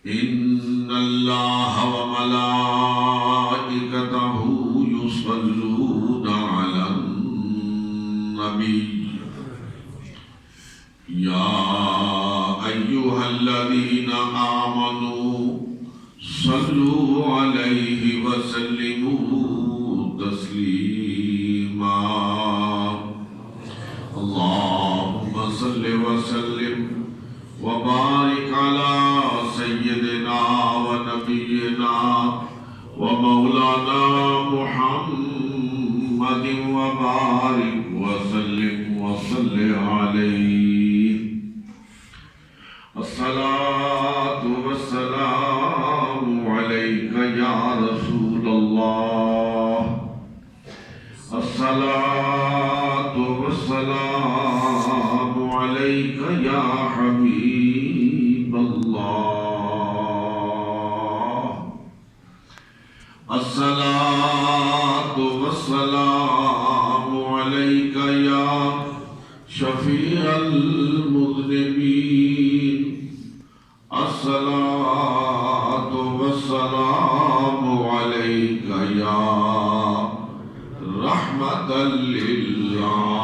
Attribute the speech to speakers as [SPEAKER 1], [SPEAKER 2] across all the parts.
[SPEAKER 1] إن الله وملائكته يصلون على النبي يا أيها الذين آمنوا صلوا عليه وسلموا تسليما اللهم صل وسلم وبارك على سيدنا ونبينا ومولانا محمد وبارك وسلم وصل عليه الصلاة والسلام عليك يا رسول الله الصلاة والسلام عليك يا حبيب الله الصلاة والسلام عليك يا شفيع المذنبين الصلاة والسلام عليك يا رحمة للعالمين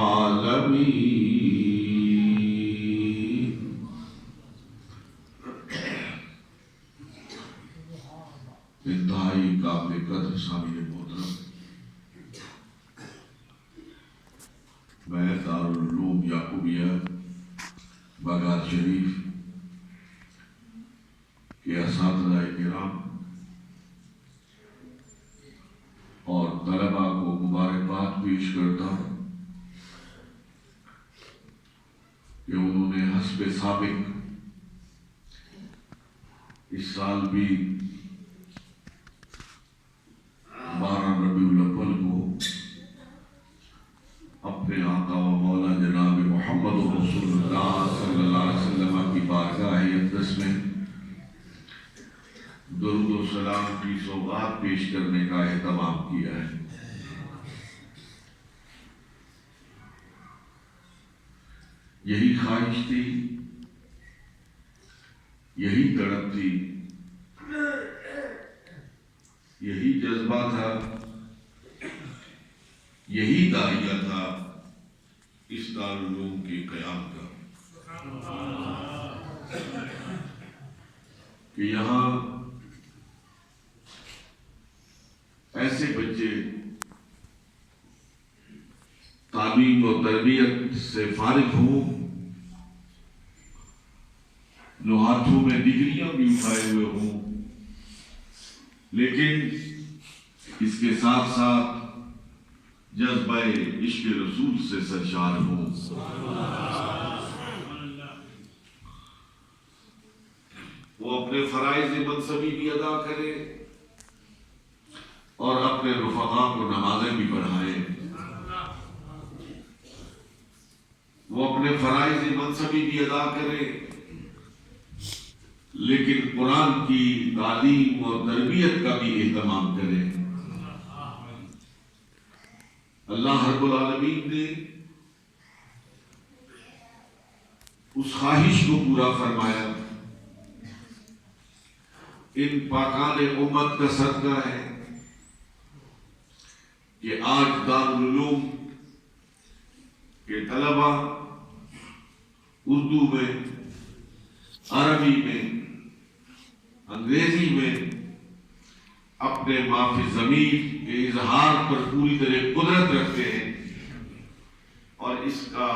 [SPEAKER 1] انتہائی قابل قدر سامعین محترم، میں دارالعلوم یعقوبیہ بغداد شریف کے اساتذہ کرام اور طلباء کو مبارکباد پیش کرتا ہوں کہ انہوں نے حسب سابق اس سال بھی 12 ربیع الاول کو اپنے آقا و مولا جناب محمد رسول اللہ صلی اللہ علیہ وسلم کی بارگاہ اقدس میں درود و سلام کی سوغات پیش کرنے کا اہتمام کیا ہے۔ یہی خواہش تھی، یہی تڑپ تھی، یہی جذبہ تھا، یہی داعیہ تھا اس دارالعلوم کے قیام کا کہ یہاں ایسے بچے تعلیم و تربیت سے فارغ ہوں جو ہاتھوں میں ڈگریاں بھی اٹھائے ہوئے ہوں، لیکن اس کے ساتھ ساتھ جذبہ عشق رسول سے سرشار ہوں۔ وہ اپنے فرائض منصبی بھی ادا کرے اور اپنے رفقاء کو نمازیں بھی پڑھائیں، وہ اپنے فرائض منصبی بھی ادا کرے لیکن قرآن کی تعلیم اور تربیت کا بھی اہتمام کرے۔ اللہ رب العالمین نے اس خواہش کو پورا فرمایا۔ ان پاکان امت کا صدقہ ہے کہ آج دارالعلوم کے طلباء اردو میں، عربی میں، انگریزی میں اپنے معافی ضمیر کے اظہار پر پوری طرح قدرت رکھتے ہیں، اور اس کا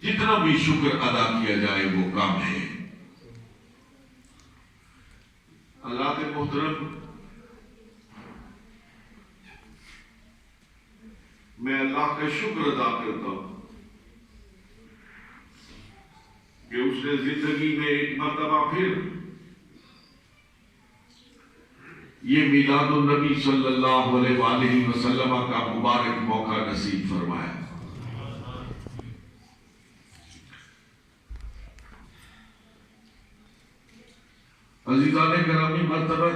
[SPEAKER 1] جتنا بھی شکر ادا کیا جائے وہ کم ہے۔ اللہ کے محترم، میں اللہ کا شکر ادا کرتا ہوں کہ اس نے زندگی میں ایک مرتبہ پھر یہ میلاد النبی صلی اللہ علیہ وآلہ وسلم کا مبارک موقع نصیب فرمایا۔ عزیزان گرامی، مرتبہ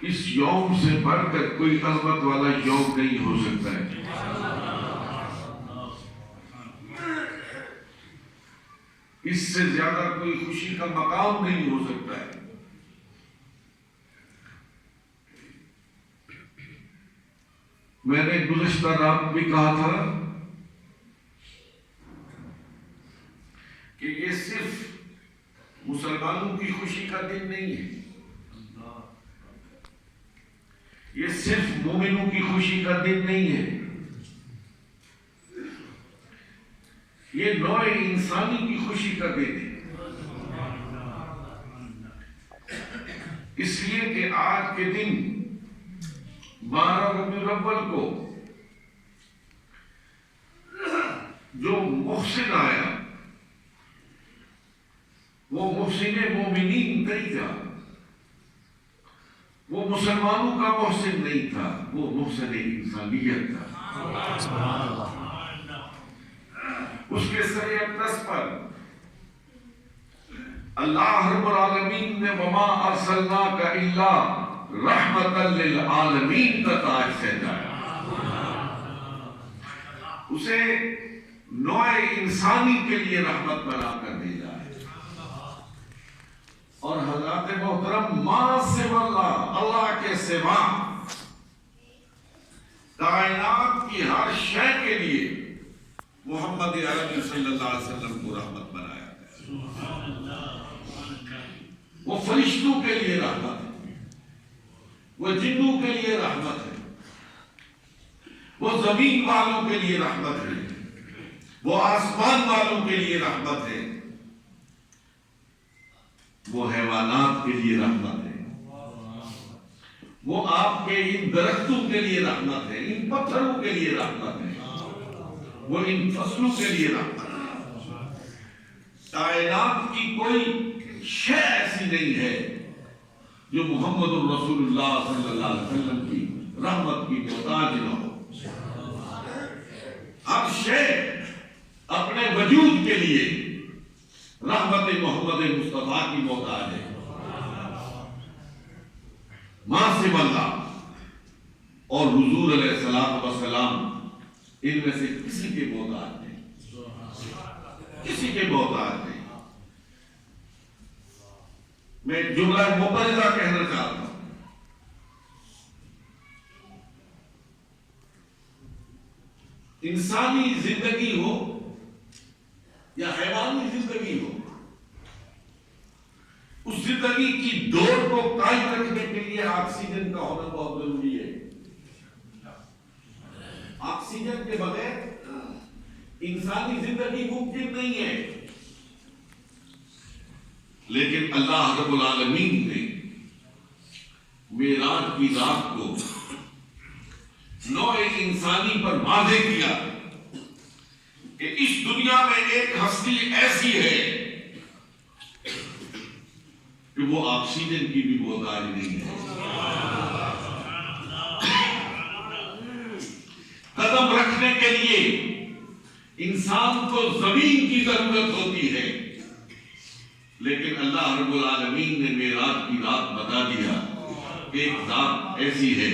[SPEAKER 1] اس یوم سے بڑھ کر کوئی عظمت والا یوم نہیں ہو سکتا ہے۔ اس سے زیادہ کوئی خوشی کا مقام نہیں ہو سکتا ہے۔ میں نے گزشتہ رات بھی کہا تھا کہ یہ صرف مسلمانوں کی خوشی کا دن نہیں ہے، یہ صرف مومنوں کی خوشی کا دن نہیں ہے، یہ نوع انسانی کی خوشی کا دن ہے۔ اس لیے کہ آج کے دن 12 ربیع الاول کو جو محسن آیا وہ محسن مومنین نہیں تھا، وہ مسلمانوں کا محسن نہیں تھا، وہ محسن انسانیت تھا۔ اس کے سر اقدس پر اللہ رب العالمین نے وما ارسلناک الا رحمتا للعالمین کا تاج سجایا، اسے نوع انسانی کے لیے رحمت بنا کر بھیجا ہے۔ اور حضرات محترم، ما سوا اللہ، اللہ کے سوا کائنات کی ہر شے کے لیے محمد عربی صلی اللہ علیہ وسلم کو رحمت بنایا گیا۔ وہ فرشتوں کے لیے رحمت ہے، وہ جنوں کے لیے رحمت ہے، وہ زمین والوں کے لیے رحمت ہے، وہ آسمان والوں کے لیے رحمت ہے، وہ حیوانات کے لیے رحمت ہے، وہ آپ کے ان درختوں کے لیے رحمت ہے، ان پتھروں کے لیے رحمت ہے، وہ ان فصلوں کے لیے رحمت ہے۔ کائنات کی کوئی شے ایسی نہیں ہے جو محمد الرسول اللہ صلی اللہ علیہ وسلم کی رحمت کی محتاج نہ ہو۔ ہر شے اپنے وجود کے لیے رحمت محمد مصطفیٰ کی محتاج ہے۔ ما سوا اللہ اور حضور علیہ السلام ان میں سے کسی کے محتاج نہیں، کسی کے محتاج نہیں۔ میں جملہ مبرزہ کہنا چاہتا ہوں، انسانی زندگی ہو یا حیوانی زندگی ہو، اس زندگی کی دوڑ کو قائم رکھنے کے لیے آکسیجن کا ہونا بہت ضروری ہے۔ آکسیجن کے بغیر انسانی زندگی ممکن نہیں ہے۔ لیکن اللہ رب العالمین نے معراج کی رات کو نوع انسانی پر واضح کیا کہ اس دنیا میں ایک ہستی ایسی ہے کہ وہ آکسیجن کی بھی محتاج نہیں ہے۔ قدم رکھنے کے لیے انسان کو زمین کی ضرورت ہوتی ہے، لیکن اللہ رب العالمین نے معراج کی رات بتا دیا کہ ایک ذات ایسی ہے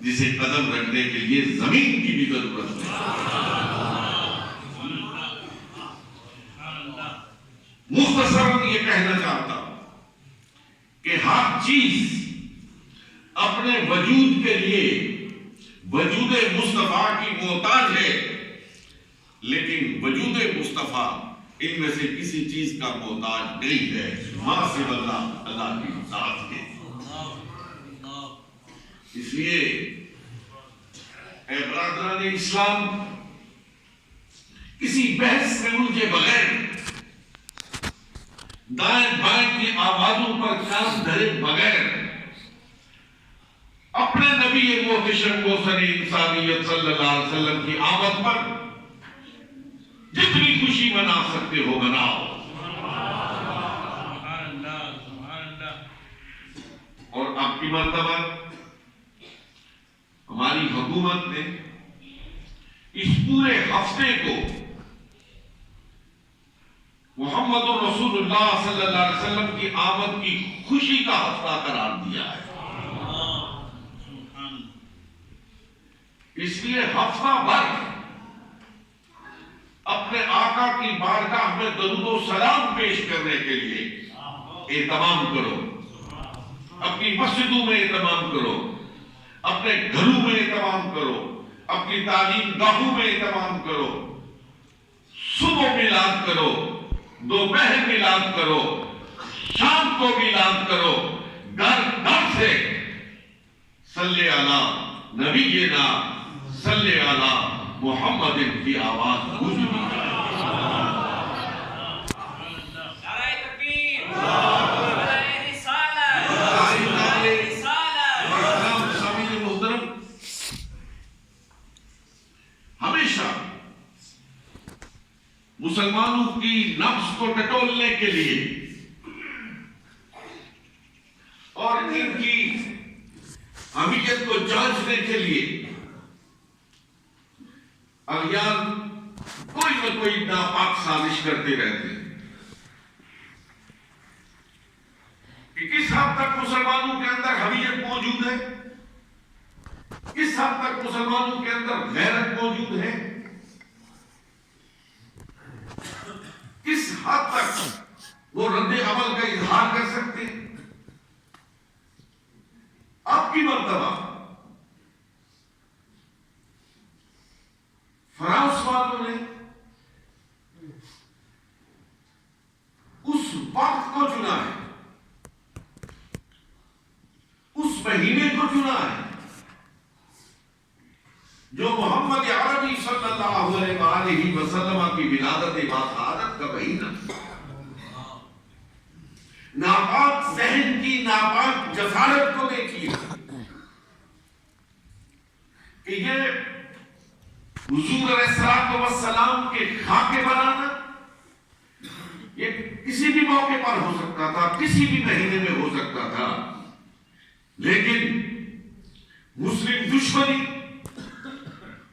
[SPEAKER 1] جسے قدم رکھنے کے لیے زمین کی بھی ضرورت ہے۔ مختصراً یہ کہنا چاہتا ہوں کہ ہر چیز اپنے وجود کے لیے وجود مصطفیٰ کی محتاج ہے، لیکن وجود مصطفیٰ ان میں سے کسی چیز کا محتاج نہیں ہے، ما سوا اللہ، اللہ کی ذات ہے۔ اس لیے اے برادران اسلام، کسی بحث میں الجھے بغیر، دائیں بائیں کی آوازوں پر کان دھرے بغیر، اپنے نبی محتشم محسن انسانیت صلی اللہ علیہ وسلم کی آمد پر جتنی خوشی منا سکتے ہو مناؤ۔ اور اب کی مرتبہ ہماری حکومت نے اس پورے ہفتے کو محمد الرسول اللہ صلی اللہ علیہ وسلم کی آمد کی خوشی کا ہفتہ قرار دیا ہے۔ اس لیے ہفتہ بھر اپنے آقا آقا کی بارگاہ میں درود و سلام پیش کرنے کے لیے اہتمام کرو، اپنی مسجدوں میں اہتمام کرو، اپنے گھروں میں اہتمام کرو، اپنی تعلیم گاہوں میں اہتمام کرو، صبح میلاد کرو، دوپہر میلاد کرو، شام کو میلاد کرو، گھر گھر سے صلی علی نبینا صلی علی محمد کی آواز گونج رہی ہے۔ ہمیشہ مسلمانوں کی نفس کو ٹٹولنے کے لیے اور ان کی حمیت کو جانچنے کے لیے اغیار کوئی نہ کوئی ناپاک سازش کرتے رہتے ہیں کہ کس حد تک مسلمانوں کے اندر حمیت موجود ہے، کس حد تک مسلمانوں کے اندر غیرت موجود ہے، کس حد تک وہ رد عمل کا اظہار کر سکتے ہیں۔ اب کی مرتبہ فرانس والوں نے اس وقت کو چنا ہے، اس مہینے کو چنا ہے جو محمد عربی صلی اللہ علیہ وسلم کی ولادت باسعادت کا مہینہ، ناپاک ذہن کی ناپاک جسارت کو دیکھیے کہ یہ حضور علیہ السلام کے خاکے بنانا یہ کسی بھی موقع پر ہو سکتا تھا، کسی بھی مہینے میں ہو سکتا تھا، لیکن مسلم دشمنی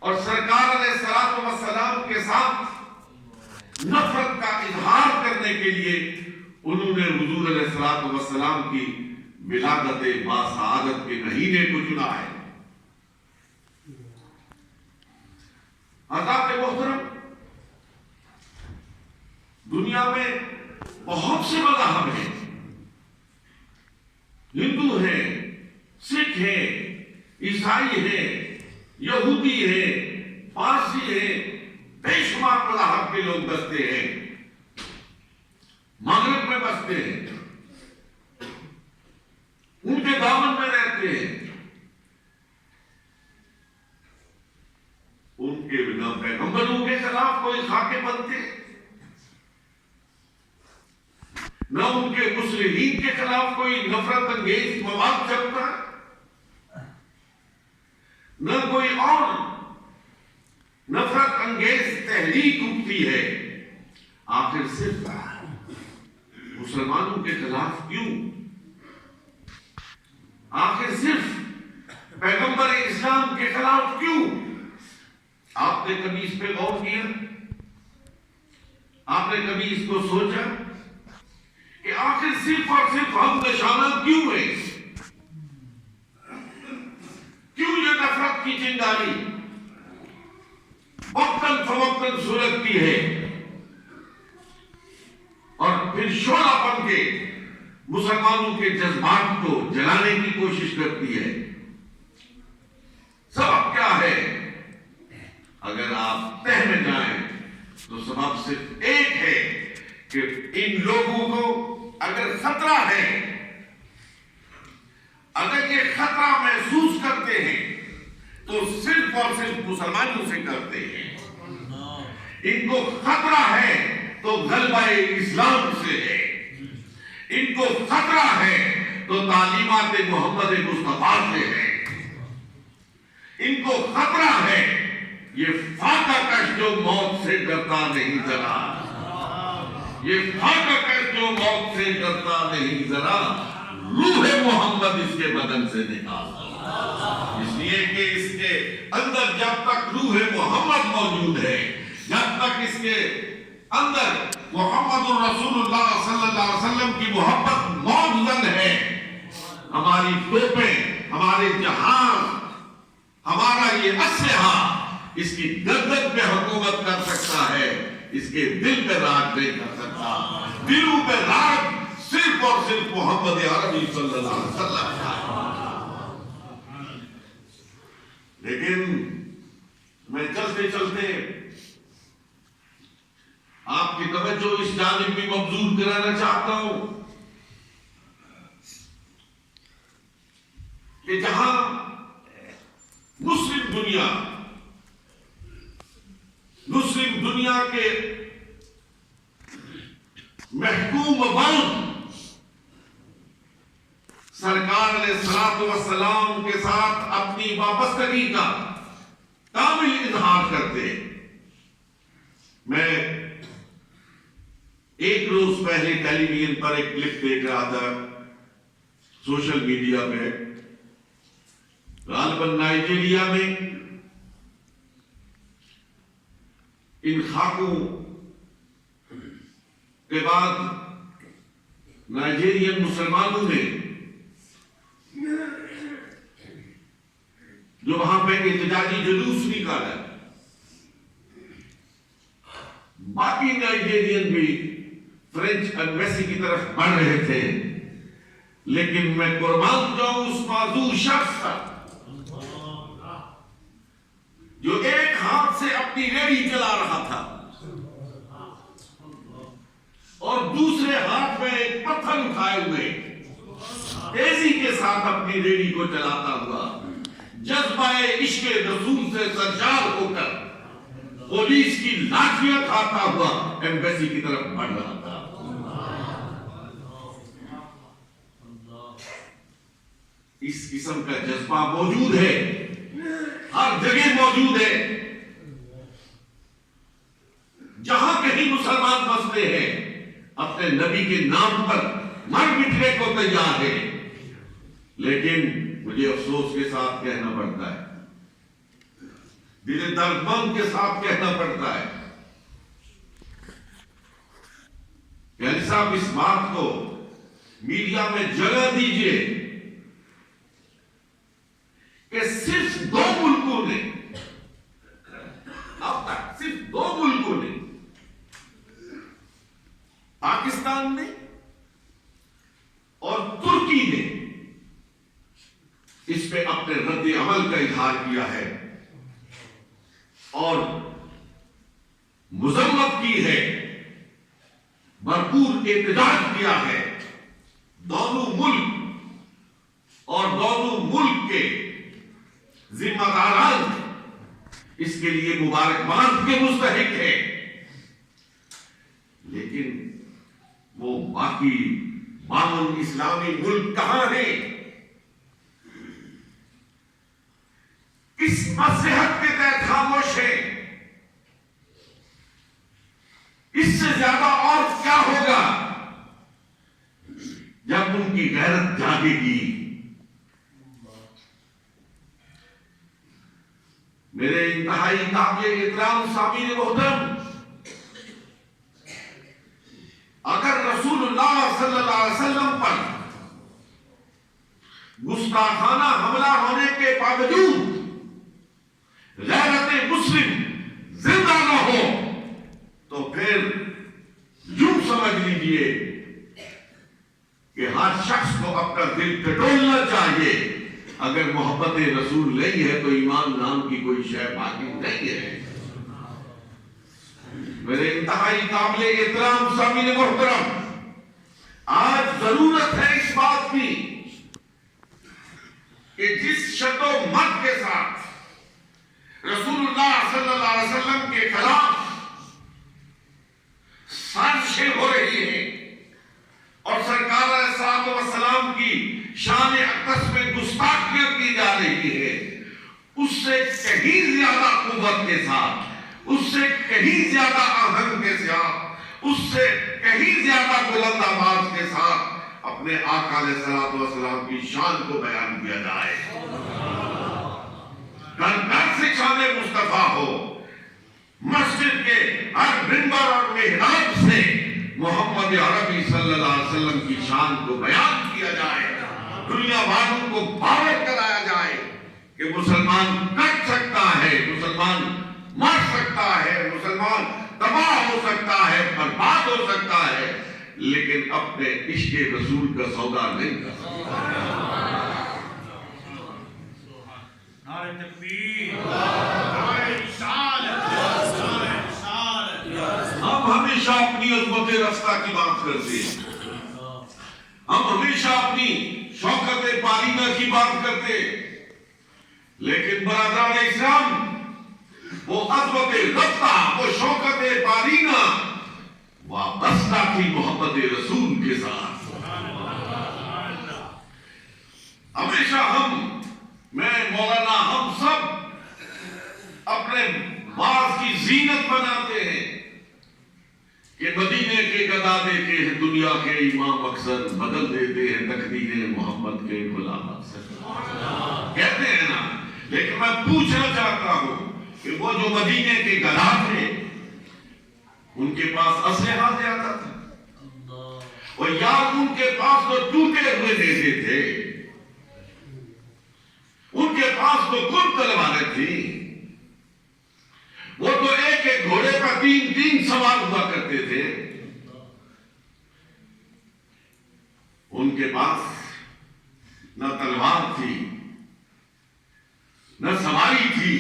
[SPEAKER 1] اور سرکار علیہ السلام کے ساتھ نفرت کا اظہار کرنے کے لیے انہوں نے حضور علیہ السلام کی ولادت باسعادت کے مہینے کو چنا ہے۔ حضرات محترم، دنیا میں بہت سے مذاہب ہیں، ہندو ہیں، سکھ ہیں، عیسائی ہیں، یہودی ہیں، پارسی ہیں، بے شمار مذاہب کے لوگ بستے ہیں، مغرب میں بستے ہیں، ان کے دامن میں رہتے ہیں۔ ان کے بنا پیغمبروں کے خلاف کوئی خاکے بنتے، نہ ان کے مسلمین کے خلاف کوئی نفرت انگیز مواد چلتا، نہ کوئی اور نفرت انگیز تحریک اٹھتی ہے۔ آخر صرف مسلمانوں کے خلاف کیوں؟ آخر صرف پیغمبر اسلام کے خلاف کیوں؟ آپ نے کبھی اس پہ غور کیا؟ آپ نے کبھی اس کو سوچا کہ آخر صرف اور صرف ہم نشانہ کیوں ہے؟ کیوں یہ نفرت کی چنگاری وقتاً فوقتاً سلگتی ہے اور پھر شعلہ بن کے مسلمانوں کے جذبات کو جلانے کی کوشش کرتی ہے؟ سبب کیا ہے؟ اگر آپ تہ میں جائیں تو سبب صرف ایک ہے کہ ان لوگوں کو اگر خطرہ ہے، اگر یہ خطرہ محسوس کرتے ہیں تو صرف اور صرف مسلمانوں سے کرتے ہیں۔ ان کو خطرہ ہے تو غلبہ اسلام سے ہے، ان کو خطرہ ہے تو تعلیمات محمد مصطفیٰ سے ہے، ان کو خطرہ ہے یہ فاقہ کش جو موت سے ڈرتا نہیں ذرا، یہ فاقہ کش جو موت سے ڈرتا نہیں ذرا، روح محمد اس کے بدن سے نکال۔ اس لیے کہ اس کے اندر جب تک روح محمد موجود ہے، جب تک اس کے اندر محمد الرسول اللہ صلی اللہ علیہ وسلم کی محبت موجود ہے، ہماری توپیں، ہمارے جہان، ہمارا یہ اسلحہ اس کی گردن پہ حکومت کر سکتا ہے، اس کے دل پہ راج نہیں کر سکتا. دلوں پہ راج صرف اور صرف محمد عربی صلی اللہ علیہ وسلم کا. لیکن میں چلتے چلتے آپ کی توجہ اس جانب بھی مبذول کرانا چاہتا ہوں کہ جہاں مسلم دنیا کے محکوم وبان سرکار علیہ الصلوۃ والسلام کے ساتھ اپنی وابستگی کا کامل اظہار کرتے. میں ایک روز پہلے ٹیلی ویژن پر ایک کلپ دیکھ رہا تھا سوشل میڈیا پہ. غالباً نائجیریا میں ان خاکوں کے بعد نائجیرین مسلمانوں نے جو وہاں پہ احتجاجی جلوس نکالا. باقی نائجیرین بھی فرینچ ایمبیسی کی طرف بڑھ رہے تھے، لیکن میں قربان جاؤں اس معذور شخص کا جو ایک ہاتھ سے اپنی ریڑھی چلا رہا تھا اور دوسرے ہاتھ میں ایک پتھر اٹھائے ہوئے تیزی کے ساتھ اپنی ریڑھی کو چلاتا ہوا جذبہ عشق رسول سے سرشار ہو کر پولیس کی لاٹھیاں کھاتا ہوا ایمبیسی کی طرف بڑھ رہا تھا. اس قسم کا جذبہ موجود ہے، ہر جگہ موجود ہے. جہاں کہیں مسلمان بستے ہیں اپنے نبی کے نام پر مر مٹنے کو تیار ہے. لیکن مجھے افسوس کے ساتھ کہنا پڑتا ہے، دل دردمند کے ساتھ کہنا پڑتا ہے کہ علی صاحب اس بات کو میڈیا میں جگہ دیجئے کہ صرف 2 ملکوں نے اب تک صرف 2 ملکوں نے، پاکستان نے اور ترکی نے اس پہ اپنے رد عمل کا اظہار کیا ہے اور مذمت کی ہے، بھرپور احتجاج کیا ہے. دونوں ملک اور دونوں ملک کے ذمہ داران اس کے لیے مبارکباد کے مستحق ہے. لیکن وہ باقی معمول اسلامی ملک کہاں ہیں؟ اس مصلحت کے تحت خاموش ہے. اس سے زیادہ اور کیا ہوگا جب ان کی غیرت جاگے گی. میرے انتہائی قابل احترام سامعین محترم، اگر رسول اللہ صلی اللہ علیہ وسلم پر گستاخانہ حملہ ہونے کے باوجود غیرت مسلم زندہ نہ ہو تو پھر یوں سمجھ لیجئے کہ ہر شخص کو اپنا دل ٹٹولنا چاہیے. اگر محبت رسول نہیں ہے تو ایمان نام کی کوئی شے باقی نہیں ہے. میرے انتہائی قابل احترام سامعین محترم، آج ضرورت ہے اس بات کی کہ جس شد و مد کے ساتھ رسول اللہ صلی اللہ علیہ وسلم کے خلاف سازشیں ہو رہی ہیں اور سرکار علیہ الصلوۃ والسلام کی شان اقدس میں گستاخیاں کی جا رہی ہے، اس سے کہیں زیادہ قوت کے ساتھ، اس سے کہیں زیادہ آہنگ کے ساتھ، اس سے کہیں زیادہ بلند آواز کے ساتھ اپنے آقا علیہ الصلوۃ والسلام کی شان کو بیان کیا جائے. گھر گھر سے شان مصطفیٰ ہو، مسجد کے ہر منبر اور محراب سے محمد عربی صلی اللہ علیہ وسلم کی شان کو بیان کیا جائے، دنیا والوں کو باور کرایا جائے کہ مسلمان کٹ سکتا ہے، مسلمان مر سکتا ہے، مسلمان تباہ ہو سکتا ہے، برباد ہو سکتا ہے، لیکن اپنے عشق رسول کا سودا نہیں کر سکتا۔
[SPEAKER 2] نعرہ تکبیر، نعرہ رسالت، نعرہ رسالت۔
[SPEAKER 1] ہم ہمیشہ اپنی عظمت رفتہ کی بات کرتے ہیں، ہم ہمیشہ اپنی شوکت پارینہ کی بات کرتے، لیکن برادران اسلام وہ عظمت رفتہ، وہ شوکت پارینہ وابستہ تھی محمد رسول کے ساتھ۔ ہمیشہ میں مولانا ہم سب اپنے باز کی زینت بناتے ہیں کہ مدینے کے گدا دیتے ہیں دنیا کے امام اکثر، بدل دیتے ہیں تقدیر محمد کے غلام اکثر، کہتے ہیں نا۔ لیکن میں پوچھنا چاہتا ہوں کہ وہ جو مدینے کے گدا تھے ان کے پاس اسلحہ زیادہ تھا، اور یار ان کے پاس تو ٹوٹے ہوئے دیتے تھے، ان کے پاس تو کل تلواریں تھیں، وہ تو ایک ایک گھوڑے پر تین تین سوار ہوا کرتے تھے، ان کے پاس نہ تلوار تھی، نہ سواری تھی،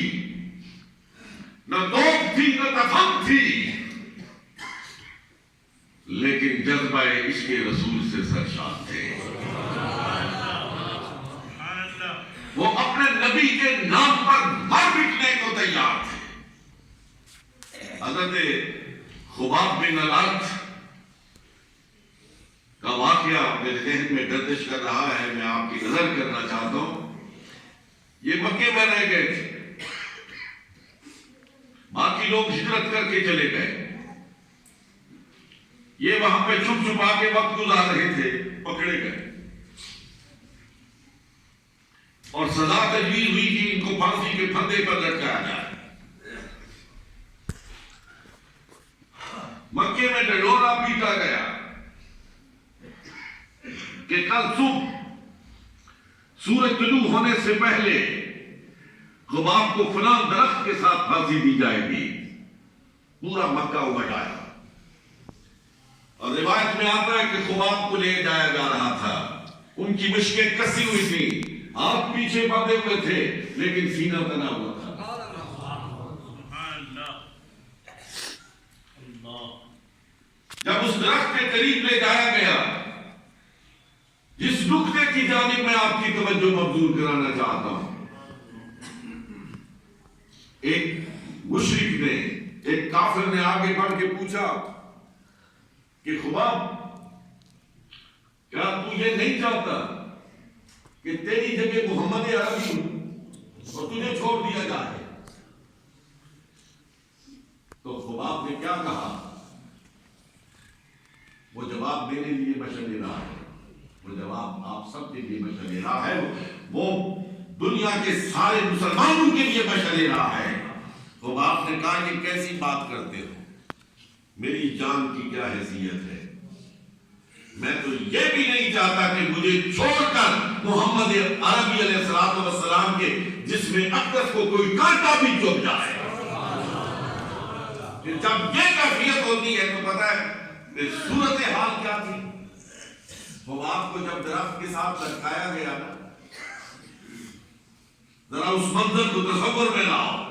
[SPEAKER 1] نہ توپ تھی، نہ تفنگ تھی، لیکن جذبہ عشق رسول سے سرشار تھے۔ وہ اپنے نبی کے نام پر مر مٹنے کو تیار تھے۔ حضرت خباب بن الارت کا واقعہ میرے ذہن میں گردش کر رہا ہے، میں آپ کی نظر کرنا چاہتا ہوں۔ یہ مکے میں رہ گئے تھے، باقی لوگ ہجرت کر کے چلے گئے، یہ وہاں پہ چھپ چھپا کے وقت گزار رہے تھے، پکڑے گئے اور سزا تجویز ہوئی کہ ان کو پھانسی کے پھندے پر لٹکایا جائے۔ مکے میں ڈنڈورا پیٹا گیا کہ کل صبح سورج طلوع ہونے سے پہلے خباب کو فلاں درخت کے ساتھ پھانسی دی جائے گی۔ پورا مکہ امٹ آیا، اور روایت میں آتا ہے کہ خباب کو لے جایا جا رہا تھا، ان کی مشکیں کسی ہوئی تھی، ہاتھ پیچھے باندھے ہوئے تھے، لیکن سینہ تنا ہوا تھا۔ جب اس درخت کے قریب لے جایا گیا، جس نقطے کی جانب میں آپ کی توجہ مبذول کرانا چاہتا ہوں، ایک مشرک نے، ایک کافر نے آگے بڑھ کے پوچھا کہ خباب، کیا تو یہ نہیں چاہتا کہ تیری جگہ محمد عربی ہوں اور تجھے چھوڑ دیا جائے؟ تو خباب نے کیا کہا؟ وہ جواب میرے لیے مشعل راہ ہے، وہ جواب آپ سب کے لیے مشعل راہ ہے، وہ دنیا کے سارے مسلمانوں کے لیے مشعل راہ ہے۔ خباب نے کہا کہ کیسی بات کرتے ہو، میری جان کی کیا حیثیت ہے، میں تو یہ بھی نہیں چاہتا کہ مجھے چھوڑ کر محمد عربی علیہ السلام کے جسم اقدس کو کوئی کانٹا بھی چبھ جائے۔ جب یہ کیفیت ہوتی ہے تو پتہ ہے صورتحال کیا تھی۔ خباب کو جب درخت کے ساتھ لٹکایا گیا نا، ذرا اس منظر کو تصور میں لاؤ،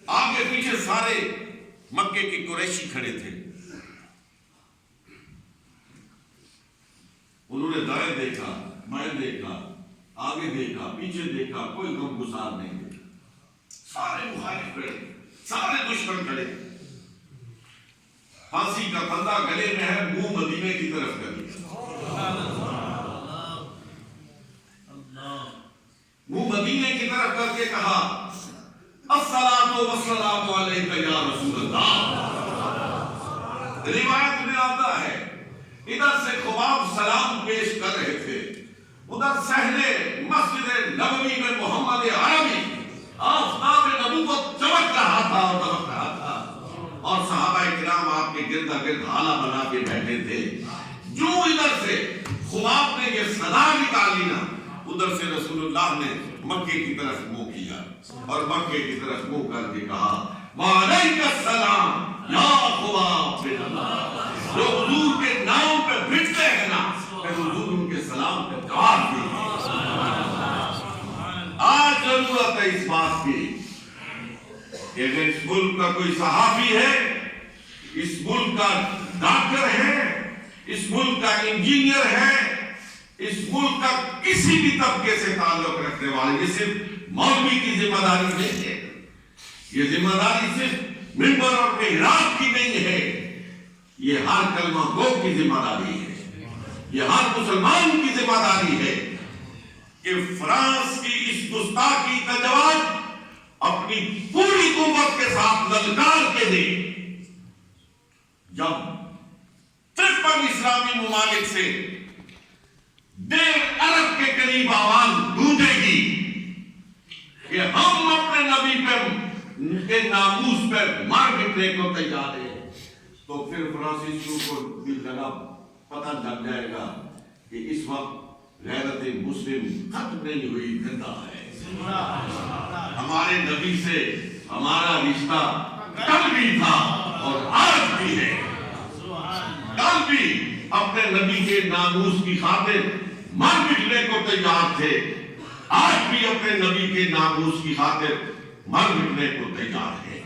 [SPEAKER 1] آگے پیچھے سارے مکے کے قریشی کھڑے تھے، انہوں نے دائیں دیکھا، بائیں دیکھا، آگے دیکھا، پیچھے دیکھا، کوئی غم گسار نہیں دیکھا، سارے مخالف کھڑے، سارے دشمن کھڑے، پھانسی کا پھندا گلے میں ہے، منہ مدینے کی طرف کر دیا، منہ مدینے کی طرف کر کے کہا الصلاۃ والسلام علیک یا رسول اللہ۔ روایت میں آتا ہے ادھر سے خباب سلام پیش کر رہے تھے، ادھر صحن مسجد نبوی میں محمد عربی آفتاب نبوت چمک رہا تھا اور دمک رہا تھا، اور صحابہ کرام آپ کے گرد گرد حالہ بنا کے بیٹھے تھے۔ جو ادھر سے خباب نے یہ صدا نکالی نا، ادھر سے رسول اللہ نے مکے کی طرف منہ کیا اور مکے کی طرف منہ کر کے کہا وعلیک السلام یا خواب بن اللہ، جو حضور کے نام پہ بھٹتے ہیں نا کہ حضور ان کے سلام پہ جواب دیجیے۔ آج ضرورت ہے اس بات کی کہ اگر اس ملک کا کوئی صحافی ہے، اس ملک کا ڈاکٹر ہے، اس ملک کا انجینئر ہے، اس ملک کا کسی بھی طبقے سے تعلق رکھنے والے، یہ صرف مولوی کی ذمہ داری نہیں ہے، یہ ذمہ داری صرف ممبر اور محراب کی نہیں ہے، یہ ہر کلمہ گو کی ذمہ داری ہے، یہ ہر مسلمان کی ذمہ داری ہے کہ فرانس کی اس گستاخی کا جواب اپنی پوری قوت کے ساتھ للکار کے دے۔ جب 53 اسلامی ممالک سے 1.5 ارب کے قریب آواز گونجے گی کہ ہم اپنے نبی کے ناموس پر مار مٹنے کو تیار ہیں، تو پھر فرانسیسیوں کو بھی لگا پتہ لگ جائے گا کہ اس وقت غیرت مسلم ختم نہیں ہوئی، زندہ ہے۔ ہمارے نبی سے ہمارا رشتہ کل بھی تھا اور آج بھی ہے، کل بھی اپنے نبی کے ناموس کی خاطر مر مٹنے کو تیار تھے، آج بھی اپنے نبی کے ناموس کی خاطر مر مٹنے کو تیار ہے۔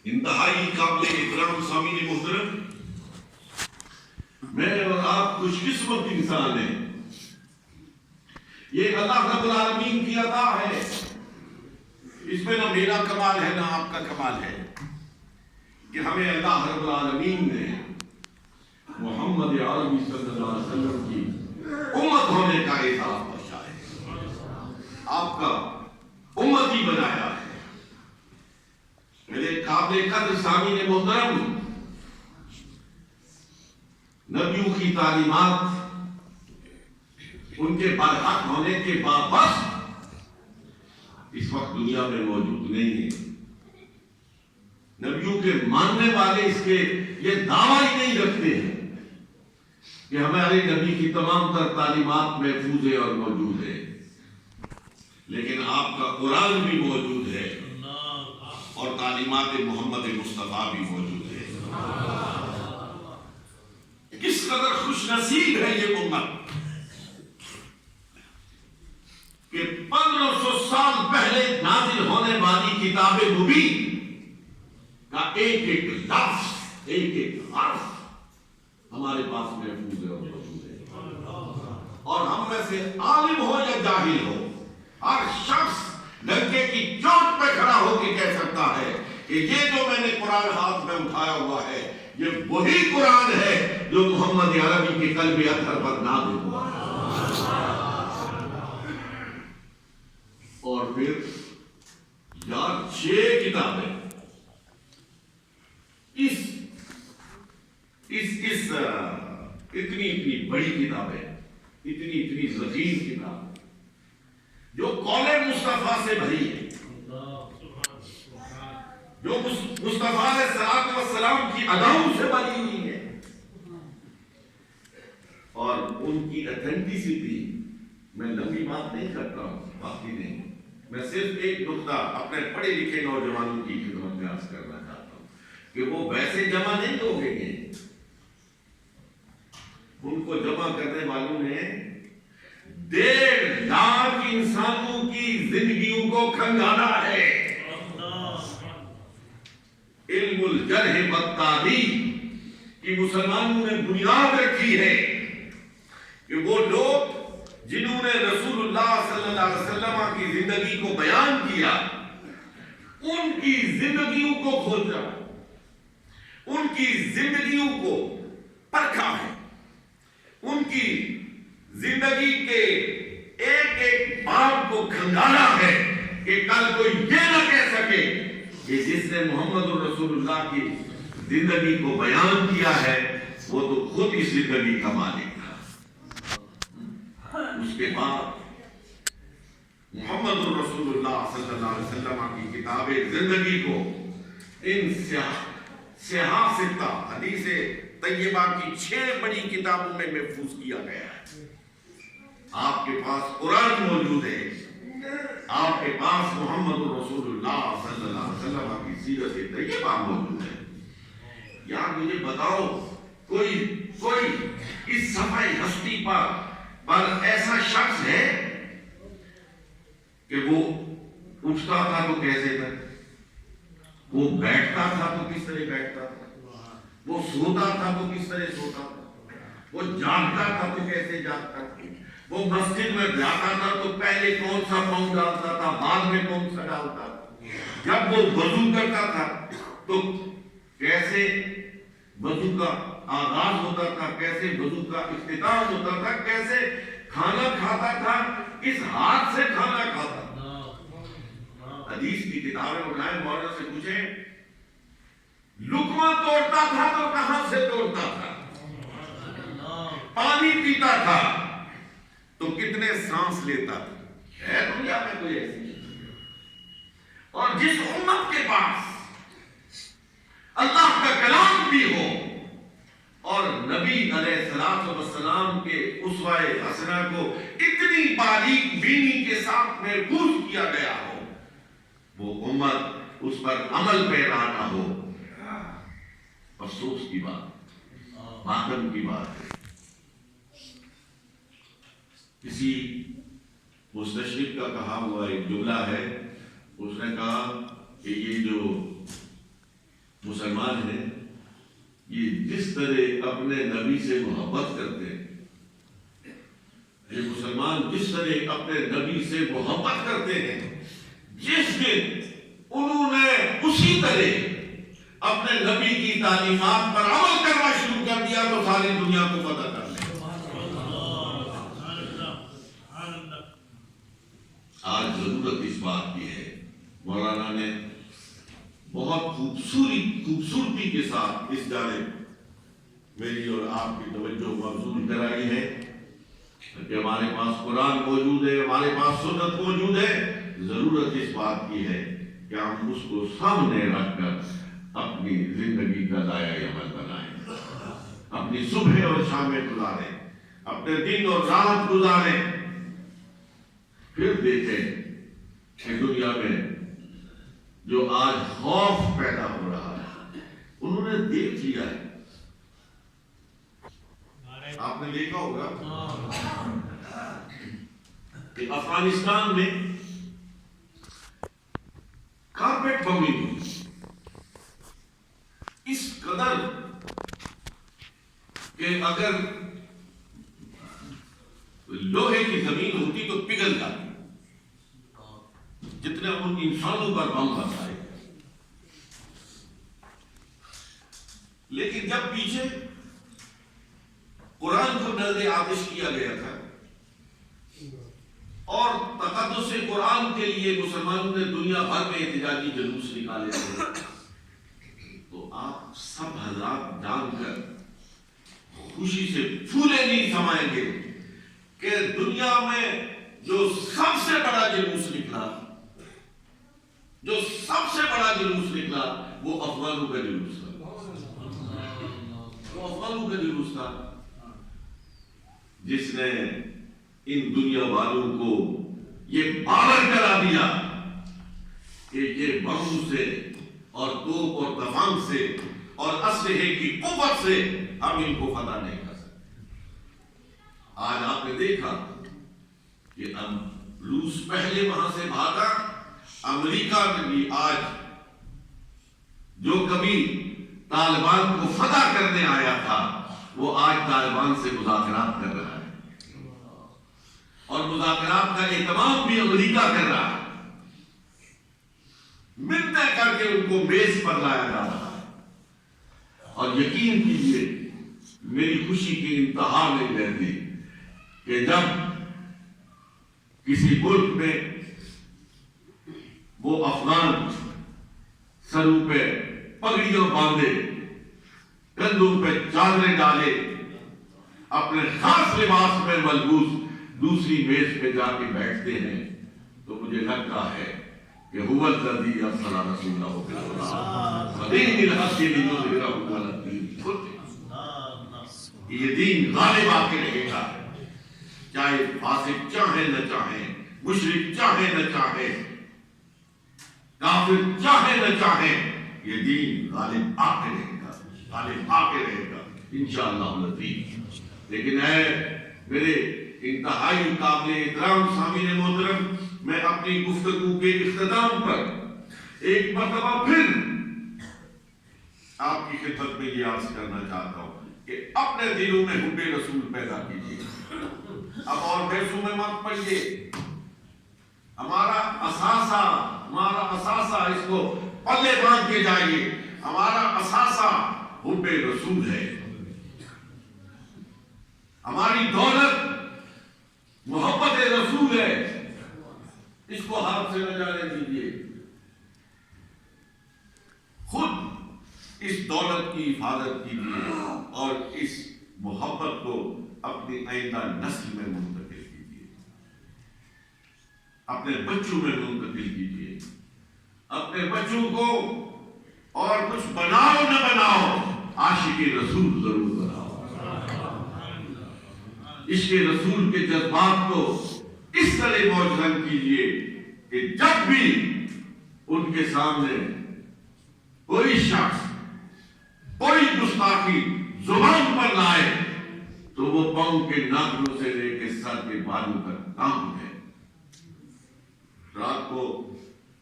[SPEAKER 1] انتہائی قابل احترام سامعین محترم، میں اور آپ خوش قسمت انسان ہیں، یہ اللہ رب العالمین کی عطا ہے، اس میں نہ میرا کمال ہے نہ آپ کا کمال ہے کہ ہمیں اللہ رب العالمین نے محمد عربی صلی اللہ علیہ وسلم کی امت ہونے کا اعزاز بخشا ہے، آپ کا امتی بنایا ہے۔ میرے قابل قدر سامعین محترم، نبیوں کی تعلیمات ان کے برحق ہونے کے باوجود اس وقت دنیا میں موجود نہیں ہیں۔ نبیوں کے ماننے والے اس کے یہ دعویٰ ہی نہیں رکھتے ہیں کہ ہمارے نبی کی تمام تر تعلیمات محفوظ ہے اور موجود ہے، لیکن آپ کا قرآن بھی موجود ہے اور تعلیمات محمد مصطفیٰ بھی موجود ہے۔ کس قدر خوش نصیب ہے یہ امت کہ 1500 سال پہلے نازل ہونے والی کتاب مبین کا ایک ایک لفظ، ایک ایک حرف ہمارے پاس محفوظ ہے اور موجود ہے، اور ہم میں سے عالم ہو یا جاہل ہو، ہر شخص ڈنکے کی چوٹ پہ کھڑا ہو کے کہہ سکتا ہے کہ یہ جو میں نے قرآن ہاتھ میں اٹھایا ہوا ہے یہ وہی قرآن ہے جو محمد عربی کے قلب اطہر پر نازل ہوا ہے۔ اور پھر یار 6 کتابیں اتنی بڑی کتابیں، اتنی ذخیر کتابیں جو قول مصطفیٰ سے بھری ہے، جو مصطفیٰ علیہ السلام کی اداؤں سے بھری ہوئی ہے، اور ان کی ایتھینٹسٹی، میں لمبی بات نہیں کرتا ہوں، باقی نہیں، میں صرف ایک نقطہ اپنے پڑھے لکھے نوجوانوں کی خدمت میں عرض کرنا چاہتا ہوں کہ وہ ویسے جمع نہیں ہو گئے ہیں، ان کو جمع کرنے والوں نے 1.5 لاکھ انسانوں کی زندگیوں کو کھنگالا ہے۔ علم الجرح والتعدیل کی مسلمانوں نے بنیاد رکھی ہے کہ وہ لوگ جنہوں نے رسول اللہ صلی اللہ علیہ وسلم کی زندگی کو بیان کیا، ان کی زندگیوں کو کھوجا، ان کی زندگیوں کو پرکھا ہے، ان کی زندگی کے ایک ایک باب کو کھنگالا ہے کہ کل کوئی یہ نہ کہہ سکے کہ جس نے محمد رسول اللہ کی زندگی کو بیان کیا ہے وہ تو خود اس زندگی کا مالک تھا۔ اس کے بعد محمد الرسول اللہ صلی اللہ علیہ وسلم کی کتاب زندگی کو ان سیاہ ستہ حدیث طیبہ کی 6 بڑی کتابوں میں محفوظ کیا گیا ہے۔ آپ کے پاس قرآن موجود ہے، آپ کے پاس محمد الرسول اللہ صلی اللہ علیہ وسلم کی سیرت طیبہ موجود ہے۔ یار مجھے بتاؤ کوئی اس صفحہ ہستی پر ایسا شخص ہے کہ وہ اٹھتا تھا تو کیسے تھا، وہ بیٹھتا تھا تو کس طرح بیٹھتا تھا، وہ سوتا تھا تو کس طرح سوتا تھا، وہ جاگتا تھا تو کیسے جاگتا تھا، وہ مسجد میں جاتا تھا تو پہلے کون سا پاؤں ڈالتا تھا، بعد میں کون سا ڈالتا تھا، جب وہ وضو کرتا تھا تو کیسے وضو کا آغاز ہوتا تھا، کیسے وضو کا اختتام ہوتا تھا، کیسے کھانا کھاتا تھا، کس ہاتھ سے کھانا کھاتا تھا۔ حدیث کی کتابیں اٹھائیں، مولانا سے پوچھیں لقمہ توڑتا تھا تو کہاں سے توڑتا تھا، پانی پیتا تھا تو کتنے سانس لیتا تھا، ہے دنیا میں کوئی ایسی؟ اور جس امت کے پاس اللہ کا کلام بھی ہو اور نبی علیہ السلام کے اسوہ حسنہ کو اتنی باریک بینی کے ساتھ محفوظ کیا گیا ہو، وہ امت اس پر عمل پیرا نہ ہو، افسوس کی بات، ماتم کی بات ہے۔ کسی مستشرق کا کہا ہوا ایک جملہ ہے، اس نے کہا کہ یہ جو مسلمان ہیں یہ جس طرح اپنے نبی سے محبت کرتے ہیں، یہ مسلمان جس طرح اپنے نبی سے محبت کرتے ہیں، جس دن انہوں نے اسی طرح اپنے نبی کی تعلیمات پر عمل کرنا شروع کر دیا تو ساری دنیا کو پتہ کر لیں۔ آج ضرورت اس بات کی ہے، مولانا نے بہت خوبصورتی کے ساتھ اس جانب میری اور آپ کی توجہ مبذول کرائی ہے کہ ہمارے پاس قرآن موجود ہے، ہمارے پاس سنت موجود ہے، ضرورت اس بات کی ہے کہ ہم اس کو سامنے رکھ کر اپنی زندگی کا دائرۂ عمل بنائیں، اپنی صبح اور شامیں گزاریں، اپنے دن اور رات گزاریں، پھر دیکھیں کہ دنیا میں جو آج خوف پیدا ہو رہا ہے انہوں نے دیکھ لیا ہے۔ آپ نے دیکھا ہوگا کہ افغانستان میں کارپیٹ بمبنگ اس قدر کہ اگر لوہے کی زمین ہوتی تو پگھل جاتی، جتنے ان انسانوں پر بم برسائے۔ لیکن جب پیچھے قرآن کو نظر آتش کیا گیا تھا اور تقدس قرآن کے لیے مسلمانوں نے دنیا بھر میں احتجاجی جلوس نکالے تھے، تو آپ سب حضرات جان کر خوشی سے پھولے نہیں سمائیں گے کہ دنیا میں جو سب سے بڑا جلوس نکلا، جو سب سے بڑا جلوس نکلا وہ افغانوں کا جلوس تھا، وہ افغانوں کا جلوس تھا، جس نے ان دنیا والوں کو یہ باور کرا دیا کہ یہ بم سے اور توپ اور کمان سے اور اسلحے کی قوت سے ہم ان کو فتح نہیں کر سکتے۔ آج آپ نے دیکھا کہ روس پہلے وہاں سے بھاگا، امریکہ میں بھی آج جو کبھی طالبان کو فتح کرنے آیا تھا وہ آج طالبان سے مذاکرات کر رہا ہے، اور مذاکرات کا اہتمام بھی امریکہ کر رہا ہے، ملتے کر کے ان کو میز پر لایا جا رہا ہے۔ اور یقین کیجیے میری خوشی کی انتہا نہیں رہتی کہ جب کسی ملک میں وہ افغان سروں پہ پگڑیوں باندھے، کندھوں پہ چادریں ڈالے، اپنے خاص لباس میں ملبوس دوسری میز پہ جا کے بیٹھتے ہیں، تو مجھے لگتا ہے کہ هو الذی ارسل رسولہ بالہدی ودین الحق لیظہرہ علی الدین کلہ. یہ دین غالب آ کے رہے گا، چاہے فاسق چاہے نہ چاہے، مشرک چاہے نہ چاہے، کافر چاہے نہ چاہے، یہ دین غالب آ کے رہے گا، غالب آ کے رہے گا انشاءاللہ العزیز. لیکن ہے میرے انتہائی قابل احترام سامعین محترم، میں اپنی گفتگو کے اختتام پر ایک مرتبہ پھر آپ کی خدمت میں یہ عرض کرنا چاہتا ہوں کہ اپنے دلوں میں حب رسول پیدا کیجیے. اب اور بحثوں میں مت پڑیے. ہمارا اثاثہ اس کو پلے باندھ کے جائیے. ہمارا اثاثہ حب رسول ہے. ہماری دولت محبت رسول ہے. اس کو ہاتھ سے نہ جانے دیجیے. خود اس دولت کی حفاظت کیجیے اور اس محبت کو اپنی آئندہ نسل میں منتقل کیجیے، اپنے بچوں میں منتقل کیجیے. اپنے بچوں کو اور کچھ بناؤ نہ بناؤ، عاشق رسول ضرور بناؤ. عشق رسول کے جذبات کو اس طرح موجود کیجیے کہ جب بھی ان کے سامنے کوئی شخص کوئی گستاخی زبان پر لائے تو وہ پاؤں کے ناخنوں سے لے کے سر کے بالوں تک کام ہے. رات کو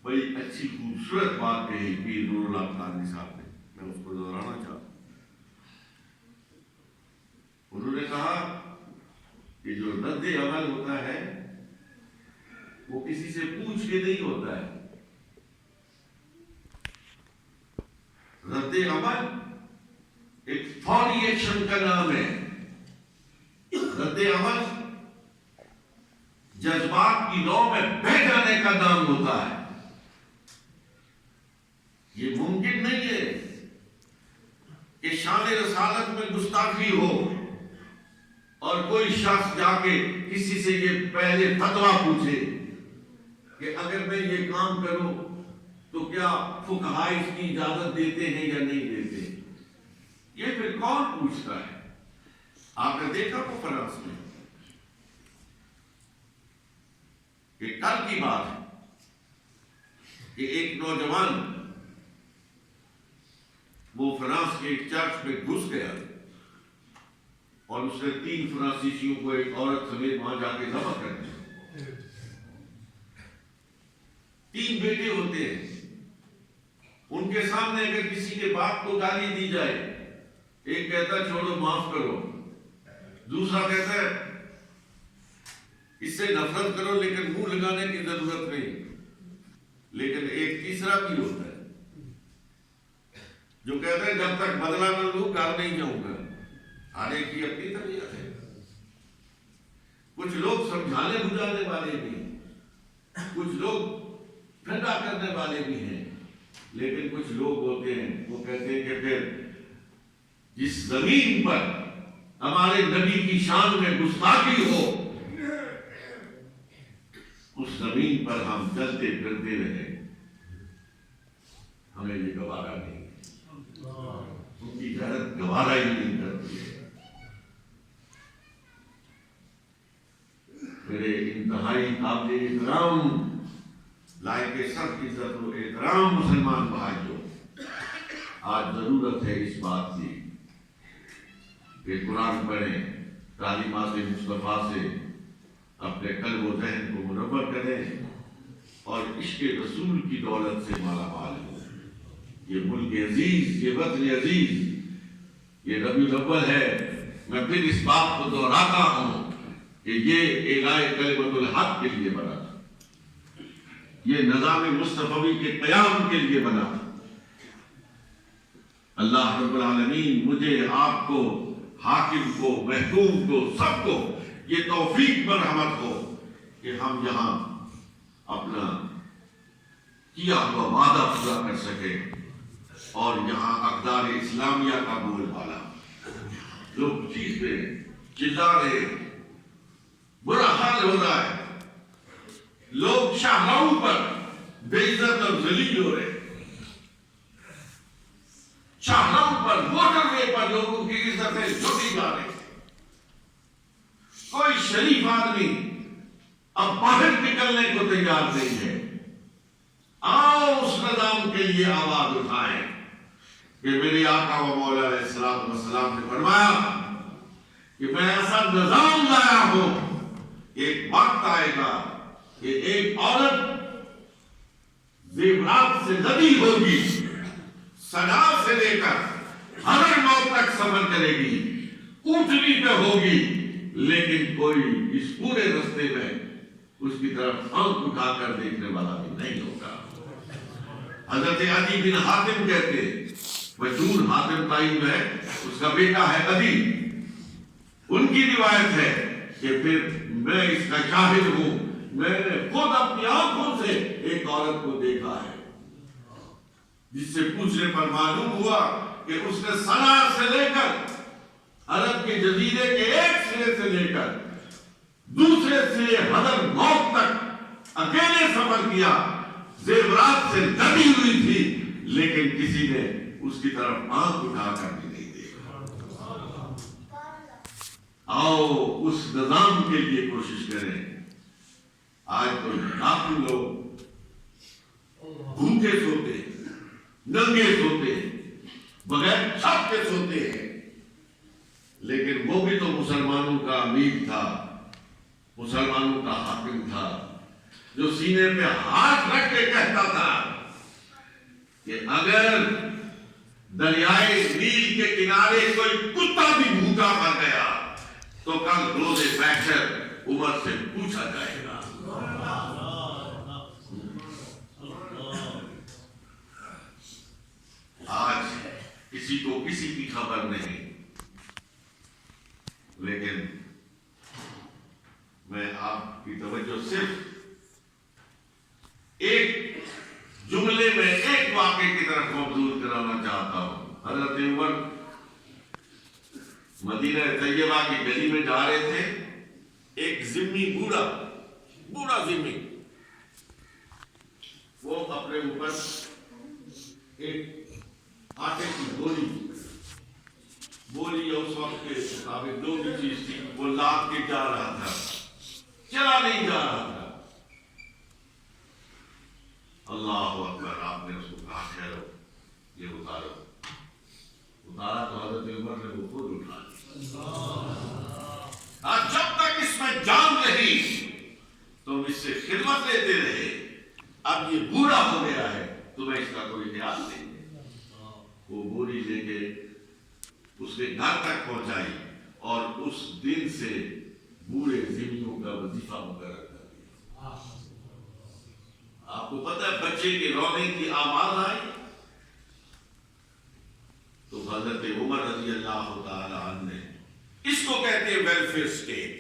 [SPEAKER 1] بڑی اچھی خوبصورت بات کہی پیر نور اللہ قادری صاحب نے، میں اس کو دہرانا چاہتا ہوں. انہوں نے کہا کہ جو رد عمل ہوتا ہے وہ کسی سے پوچھ کے نہیں ہوتا ہے. رد عمل ایک فوری ایکشن کا نام ہے. رد عمل جذبات کی لو میں بہہ جانے کا نام ہوتا ہے. یہ ممکن نہیں ہے کہ شان رسالت میں گستاخی ہو اور کوئی شخص جا کے کسی سے یہ پہلے فتویٰ پوچھے کہ اگر میں یہ کام کروں تو کیا فقہاء اس کی اجازت دیتے ہیں یا نہیں دیتے. یہ پھر کون پوچھتا ہے؟ آپ نے دیکھا وہ فرانس میں کہ کل کی بات ہے کہ ایک نوجوان وہ فرانس کے ایک چرچ میں گھس گیا اور اس نے 3 فرانسیسیوں کو ایک عورت سمیت وہاں جا کے ذبح کر دیا. 3 بیٹے ہوتے ہیں. ان کے سامنے اگر کسی کے باپ کو گالی دی جائے، ایک کہتا ہے چھوڑو معاف کرو، دوسرا کہتا ہے اس سے نفرت کرو لیکن منہ لگانے کی ضرورت نہیں، لیکن ایک تیسرا بھی ہوتا ہے جو کہتا ہے جب تک بدلہ نہ لوں گھر نہیں جاؤں گا. ہر ایک کی اپنی طبیعت ہے. کچھ لوگ سمجھانے بجھانے والے بھی ہیں، کچھ لوگ ٹھنڈا کرنے والے بھی ہیں، لیکن کچھ لوگ ہوتے ہیں وہ کہتے ہیں کہ پھر جس زمین پر ہمارے نبی کی شان میں گستاخی ہو اس زمین پر ہم چلتے پھرتے رہے، ہمیں یہ گوارا نہیں. ان کی غیرت گوارا ہی نہیں کرتی ہے. میرے انتہائی قابل احترام لائق سب عزت و احترام مسلمان بھائیوں، آج ضرورت ہے اس بات کی کہ قرآن پڑھیں، تعلیمات مصطفیٰ سے اپنے قلب و ذہن کو منور کریں اور عشق رسول کی دولت سے مالا مال ہو. یہ ملک عزیز، یہ وطن عزیز، یہ ربیع الاول ہے. میں پھر اس بات کو دہراتا ہوں کہ یہ اعلاء کلمت الحق کے لیے بنا تھا، یہ نظام مصطفوی کے قیام کے لیے بنا. اللہ رب العالمین مجھے، آپ کو، حاکم کو، محکوم کو، سب کو یہ توفیق مرحمت ہو کہ ہم یہاں اپنا کیا ہوا وعدہ پورا کر سکے اور یہاں اقدار اسلامیہ کا بول بالا. لوگ چیخ رہے، چلا رہے، برا حال ہو رہا ہے، لوگ شاہراہوں پر بے عزت اور ذلیل ہو رہے، شاہراہوں پر موٹر وے پر لوگوں کی عزتیں جھوٹی جا رہی. کوئی شریف آدمی اب باہر نکلنے کو تیار نہیں ہے. آؤ اس نظام کے لیے آواز اٹھائیں کہ میرے آقا و مولا علیہ السلام والسلام نے فرمایا کہ میں ایسا نظام لایا ہوں، ایک وقت آئے گا کہ ایک عورت زیورات سے لدی ہوگی، سنا سے لے کر ہر موت تک سفر کرے گی، اونٹنی پہ ہوگی، لیکن کوئی اس پورے رستے میں اس کی طرف آنکھ اٹھا کر دیکھنے والا بھی نہیں ہوگا. حضرت عدی بن حاتم کہتے، مشہور حاتم تائی ہے، اس کا بیٹا ہے عدی. ان کی روایت ہے کہ پھر میں اس کا شاہد ہوں، میں نے خود اپنی آنکھوں سے ایک عورت کو دیکھا ہے، جس سے پوچھنے پر معلوم ہوا کہ اس نے صنعا سے لے کر عرب کے جزیرے کے ایک سرے سے لے کر دوسرے سرے حضر موت تک اکیلے سفر کیا، زیورات سے لدی ہوئی تھی، لیکن کسی نے اس کی طرف آنکھ اٹھا کر بھی نہیں دیکھا. آؤ اس نظام کے لیے کوشش کریں. آج تو لاکھوں لوگ بھوکے سوتے، ننگے سوتے، بغیر چھت کے سوتے ہیں، لیکن وہ بھی تو مسلمانوں کا امیر تھا، مسلمانوں کا حاکم تھا، جو سینے پہ ہاتھ رکھ کے کہتا تھا کہ اگر دریائے نیل کے کنارے کوئی کتا بھی بھوکا مر گیا تو کل روز محشر عمر سے پوچھا جائے گا. آج کسی کو کسی کی خبر نہیں، لیکن میں آپ کی توجہ صرف ایک جملے میں ایک واقعے کی طرف مبذول کرانا چاہتا ہوں. حضرت عمر مدینہ طیبہ کی گلی میں جا رہے تھے، ایک ذمی بوڑھا ذمی، وہ اپنے اوپر ایک آٹے کی بولی یا اس وقت کے مطابق جو بھی چیز تھی وہ لاد کے جا رہا تھا، چلا نہیں جا رہا تھا. اللہ اکبر. آپ نے اس کو کہا ٹھہرو، یہ اتارا تو حضرت عمر نے وہ خود اٹھا لیا. جب تک اس میں جان رہی تم اس سے خدمت لیتے رہے، اب یہ بوڑھا ہو گیا ہے تمہیں اس کا کوئی خیال نہیں. وہ بوری لے کے اس کے گھر تک پہنچائی اور اس دن سے بوڑھے ذمیوں کا وظیفہ مقرر کر دیا. آپ کو پتہ ہے بچے کے رونے کی آواز آئی تو حضرت عمر رضی اللہ تعالی عنہ نے، اس کو کہتے ہیں ویلفیئر اسٹیٹ،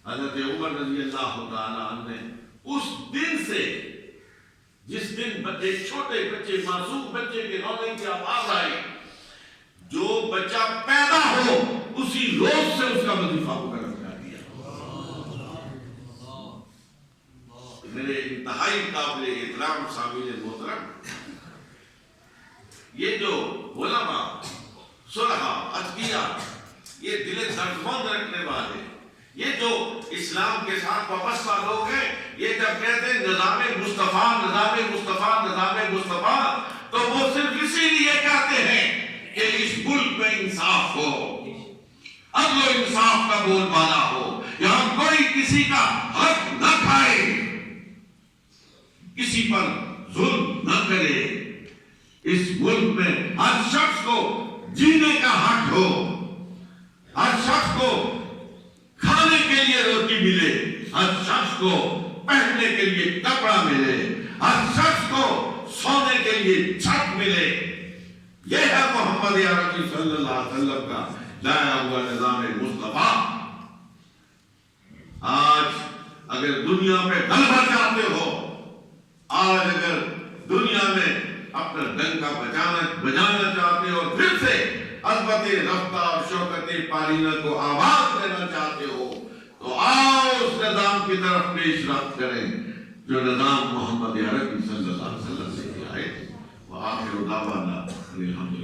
[SPEAKER 1] حضرت عمر رضی اللہ تعالی عنہ نے اس دن سے، جس دن ایک چھوٹے بچے، معصوم بچے کے رونے کی آواز آئی، جو بچہ پیدا ہو اسی روز سے اس کا وظیفہ مقرر کر دیا. میرے انتہائی قابل احترام سامعین محترم، یہ جو علماء، صلحاء، اتقیاء، یہ دل دردمند رکھنے والے، یہ جو اسلام کے ساتھ وابستہ لوگ ہیں، یہ جب کہتے ہیں نظام مصطفیٰ نظام مصطفیٰ نظام مصطفیٰ، تو وہ صرف اسی لیے کہتے ہیں کہ اس ملک میں انصاف ہو، عدل و انصاف کا بول بالا ہو، یہاں کوئی کسی کا حق نہ کھائے، کسی پر ظلم نہ کرے، اس ملک میں ہر شخص کو جینے کا حق ہو، ہر شخص کو کھانے کے لیے روٹی ملے، ہر شخص کو پہننے کے لیے کپڑا ملے، ہر شخص کو سونے کے لیے چھت ملے. یہ ہے محمد عربی صلی اللہ علیہ وسلم کا لایا ہوا نظام مصطفیٰ. آج اگر دنیا پہ غلبہ چاہتے ہو، آج اگر دنیا میں اپنا ڈنکا بجانا چاہتے ہو، پھر سے عظمت رفتہ اور شوکت پارینہ کو آواز دینا چاہتے ہو، تو آؤ اس نظام کی طرف پیش رفت کریں جو نظام محمد عربی صلی اللہ علیہ وسلم سے آئے. وآخر دعوانا الحمد